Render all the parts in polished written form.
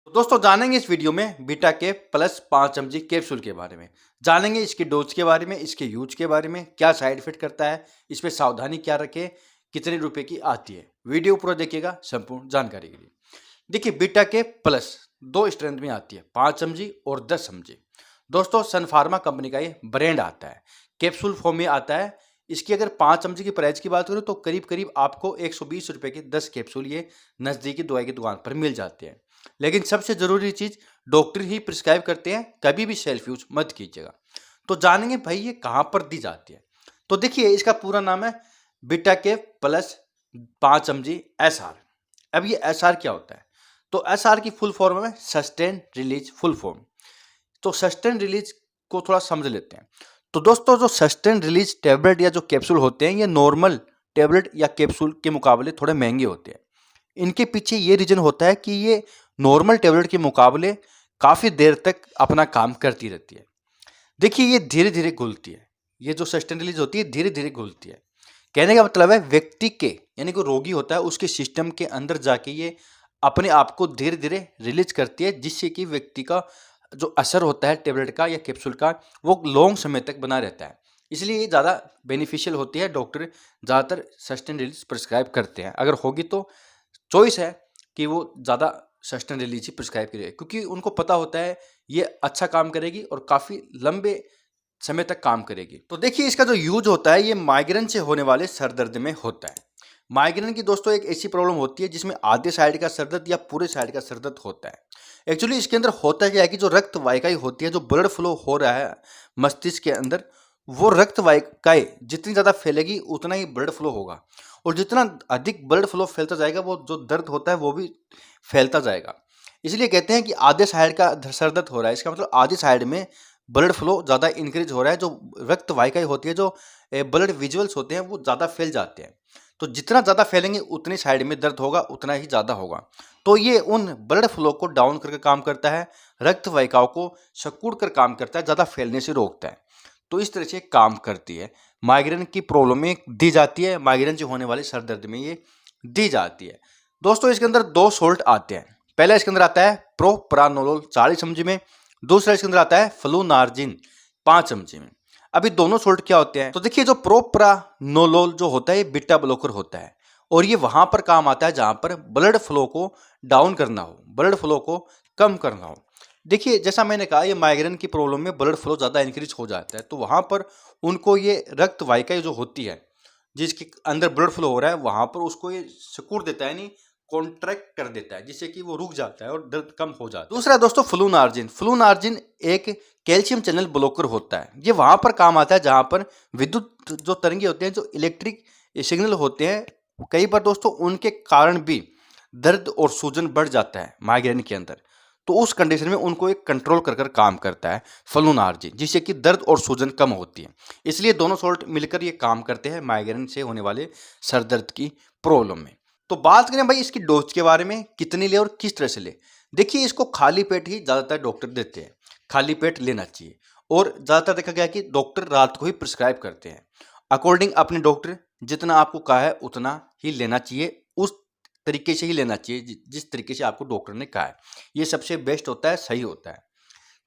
तो दोस्तों जानेंगे इस वीडियो में बीटा के प्लस 5 mg कैप्सूल के बारे में। जानेंगे इसके डोज के बारे में, इसके यूज के बारे में, क्या साइड इफेक्ट करता है, इसमें सावधानी क्या रखें, कितने रुपए की आती है। वीडियो पूरा देखिएगा संपूर्ण जानकारी के लिए। देखिए बीटा के प्लस दो स्ट्रेंथ में आती है, 5 mg और 10 mg। दोस्तों सन फार्मा कंपनी का ये ब्रांड आता है, कैप्सूल फॉर्म में आता है। इसकी अगर 5 mg की प्राइस की बात करूँ तो करीब करीब आपको 120 रुपए के 10 कैप्सूल ये नज़दीकी दवाई की दुकान पर मिल जाते हैं। लेकिन सबसे ज़रूरी चीज़ डॉक्टर ही प्रिस्क्राइब करते हैं, कभी भी सेल्फ यूज मत कीजिएगा। तो जानेंगे भाई ये कहाँ पर दी जाती है। तो देखिए इसका पूरा नाम है बीटा के प्लस 5 mg SR। अब ये SR क्या होता है? तो SR की फुल फॉर्म है सस्टेन रिलीज फुल फॉर्म। तो सस्टेन रिलीज को थोड़ा समझ लेते हैं। तो दोस्तों जो सस्टेन रिलीज टैबलेट या जो कैप्सूल होते हैं ये नॉर्मल टैबलेट या कैप्सूल के मुकाबले थोड़े महंगे होते हैं। इनके पीछे ये रीजन होता है कि ये नॉर्मल टैबलेट के मुकाबले काफ़ी देर तक अपना काम करती रहती है। देखिए ये धीरे धीरे घुलती है, ये जो सस्टेन रिलीज होती है धीरे धीरे घुलती है। कहने का मतलब है व्यक्ति के यानी कि रोगी होता है उसके सिस्टम के अंदर जाके ये अपने आप को धीरे धीरे रिलीज करती है, जिससे कि व्यक्ति का जो असर होता है टैबलेट का या कैप्सूल का वो लॉन्ग समय तक बना रहता है। इसलिए ये ज़्यादा बेनिफिशियल होती है। डॉक्टर ज़्यादातर सस्टेन रिलीज प्रिस्क्राइब करते हैं। अगर होगी तो चॉइस है कि वो ज़्यादा सस्टेन रिलीज ही प्रिस्क्राइब करें, क्योंकि उनको पता होता है ये अच्छा काम करेगी और काफ़ी लंबे समय तक काम करेगी। तो देखिए इसका जो यूज होता है ये माइग्रेन से होने वाले सर दर्द में होता है। माइग्रेन की दोस्तों एक ऐसी प्रॉब्लम होती है जिसमें आधे साइड का सर दर्द या पूरे साइड का सर दर्द होता है। एक्चुअली इसके अंदर होता क्या है कि जो रक्त वाहिकाएं होती है, जो ब्लड फ्लो हो रहा है मस्तिष्क के अंदर, वो रक्त वाहिकाएं जितनी ज़्यादा फैलेगी उतना ही ब्लड फ्लो होगा, और जितना अधिक ब्लड फ्लो फैलता जाएगा वो जो दर्द होता है वो भी फैलता जाएगा। इसलिए कहते हैं कि आधे साइड का सर दर्द हो रहा है, इसका मतलब आधे साइड में ब्लड फ्लो ज़्यादा इंक्रीज हो रहा है। जो रक्त वाहिकाएं होती है, जो ब्लड विजुअल्स होते हैं वो ज़्यादा फैल जाते हैं। तो जितना ज़्यादा फैलेंगे उतनी साइड में दर्द होगा, उतना ही ज़्यादा होगा। तो ये उन ब्लड फ्लो को डाउन करके काम करता है, रक्त वाहिकाओं को सिकुड़ कर काम करता है, ज़्यादा फैलने से रोकता है। तो इस तरह से काम करती है। माइग्रेन की प्रॉब्लम में दी जाती है, माइग्रेन से होने वाले सर दर्द में ये दी जाती है। दोस्तों इसके अंदर दो सोल्ट आते हैं। पहला इसके अंदर आता है प्रोप्रानोलोल 40 mg में, दूसरा इसके अंदर आता है फ्लूनार्जिन 5 mg में। अभी दोनों सोल्ट क्या होते हैं? तो देखिए जो प्रोप्रानोलोल जो होता है ये बीटा ब्लॉकर होता है, और ये वहां पर काम आता है जहां पर ब्लड फ्लो को डाउन करना हो, ब्लड फ्लो को कम करना हो। देखिए जैसा मैंने कहा ये माइग्रेन की प्रॉब्लम में ब्लड फ्लो ज़्यादा इंक्रीज हो जाता है, तो वहां पर उनको ये रक्त वाहिकाएं जो होती है जिसके अंदर ब्लड फ्लो हो रहा है वहां पर उसको ये सिकुड़ देता है, यानी कॉन्ट्रैक्ट कर देता है, जिससे कि वो रुक जाता है और दर्द कम हो जाता है। दूसरा दोस्तों फ्लूनार्जिन। फ्लूनार्जिन एक कैल्शियम चैनल ब्लॉकर होता है। ये वहां पर काम आता है जहां पर विद्युत जो तरंगे होते हैं, जो इलेक्ट्रिक सिग्नल होते हैं, कई बार दोस्तों उनके कारण भी दर्द और सूजन बढ़ जाता है माइग्रेन के अंदर। तो उस कंडीशन में उनको एक कंट्रोल कर काम करता है फ्लूनार्जिन, जिससे कि दर्द और सूजन कम होती है। इसलिए दोनों सॉल्ट मिलकर ये काम करते हैं माइग्रेन से होने वाले सर दर्द की प्रॉब्लम में। तो बात करें भाई इसकी डोज के बारे में, कितनी ले और किस तरह से ले। देखिए इसको खाली पेट ही ज़्यादातर डॉक्टर देते हैं, खाली पेट लेना चाहिए। और ज़्यादातर देखा गया कि डॉक्टर रात को ही प्रिस्क्राइब करते हैं। अकॉर्डिंग अपने डॉक्टर जितना आपको कहा है उतना ही लेना चाहिए, उस तरीके से ही लेना चाहिए जिस तरीके से आपको डॉक्टर ने कहा है। ये सबसे बेस्ट होता है, सही होता है।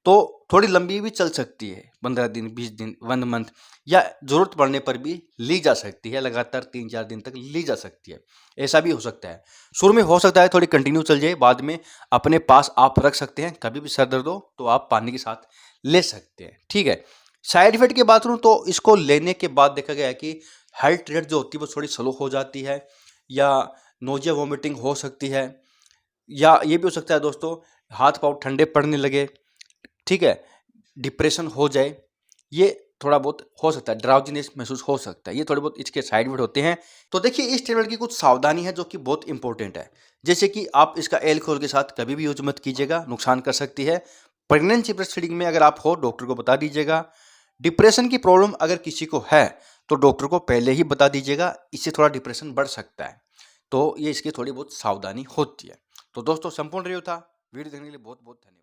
तो थोड़ी लंबी भी चल सकती है, 15 दिन 20 दिन 1 मंथ, या ज़रूरत पड़ने पर भी ली जा सकती है, लगातार 3-4 दिन तक ली जा सकती है। ऐसा भी हो सकता है। शुरू में हो सकता है थोड़ी कंटिन्यू चल जाए, बाद में अपने पास आप रख सकते हैं। कभी भी सर दर्द हो तो आप पानी के साथ ले सकते हैं, ठीक है। साइड इफेक्ट की बात करूँ तो इसको लेने के बाद देखा गया है कि हार्ट रेट जो होती है वो थोड़ी स्लो हो जाती है, या नोजिया वॉमिटिंग हो सकती है, या ये भी हो सकता है दोस्तों हाथ पाँव ठंडे पड़ने लगे, ठीक है, डिप्रेशन हो जाए, ये थोड़ा बहुत हो सकता है, ड्राउजीनेस महसूस हो सकता है। ये थोड़े बहुत इसके साइड इफेक्ट होते हैं। तो देखिए इस टेबलेट की कुछ सावधानी है जो कि बहुत इंपॉर्टेंट है। जैसे कि आप इसका एल्कोहल के साथ कभी भी यूज मत कीजिएगा, नुकसान कर सकती है। प्रेगनेंसी ब्रेस्ट फीडिंग में अगर आप हो डॉक्टर को बता दीजिएगा। डिप्रेशन की प्रॉब्लम अगर किसी को है तो डॉक्टर को पहले ही बता दीजिएगा, इससे थोड़ा डिप्रेशन बढ़ सकता है। तो ये इसकी थोड़ी बहुत सावधानी होती है। तो दोस्तों संपूर्ण रिव्यू था। वीडियो देखने के लिए बहुत बहुत धन्यवाद।